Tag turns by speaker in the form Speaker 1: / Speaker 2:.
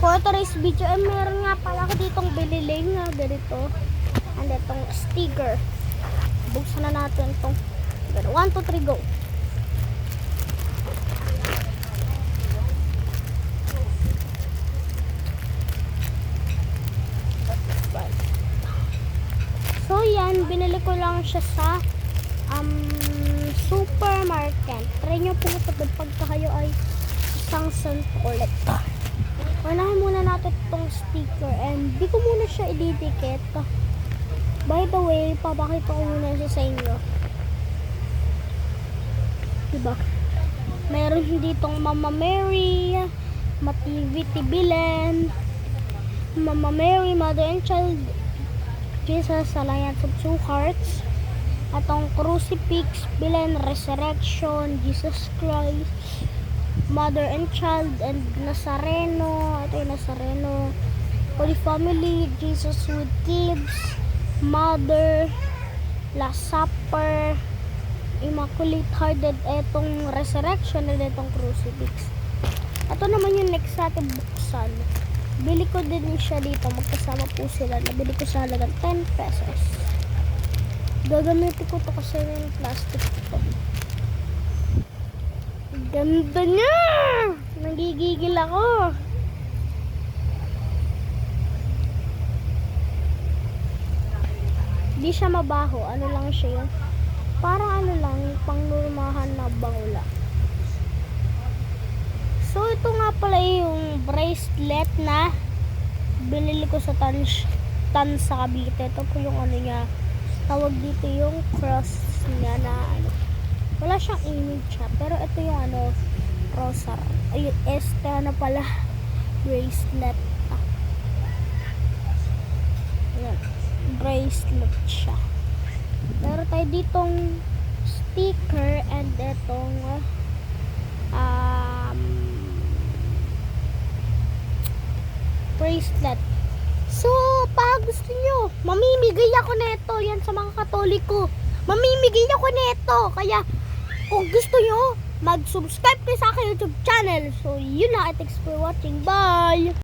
Speaker 1: For today's video, meron nga pala ako ditong binili nga ganito. And itong sticker. Buksan na natin itong 1, 2, 3, go. So yan, binili ko lang siya sa supermarket. Try nyo pumunta doon pagka kayo ay isang cent ulit. Unahin muna natin itong sticker and di ko muna siya ididikit. By the way, papakita ko muna siya sa inyo. Diba? Meron ditong Mama Mary, Mativity Bilen, Mama Mary, Mother and Child, Jesus, Alliance of Two Hearts, atong Crucifix, Bilen, Resurrection, Jesus Christ, Mother and Child, and Nazareno. Ito yung Nazareno, Holy Family, Jesus with Kids, Mother, Last Supper, Immaculate Hearted, etong Resurrection, and etong Crucifix. Ito naman yung next natin buksan. Bili ko din siya dito, magkasama po sila. Nabili ko sa halagang 10 pesos. Gagamitin ko to kasi yung plastic to. Ganda niya! Nagigigil ako. Di siya mabaho. Ano lang siya yun? Parang ano lang, pangnormahan na bangula. So, ito nga pala yung bracelet na binili ko sa tan sa Cavite. Ito po yung ano niya. Tawag dito yung cross niya na ano. Wala siyang image siya. Pero ito yung ano, rosar. Ayun, ano pala, bracelet. Ayan, bracelet siya. Meron tayo ditong sticker and itong bracelet. So, pag gusto nyo, mamimigay ako nito. Yan sa mga Katoliko. Mamimigay ako nito. Kaya, kung gusto nyo, mag-subscribe kayo sa aking YouTube channel. So, yun lang. Thanks for watching. Bye!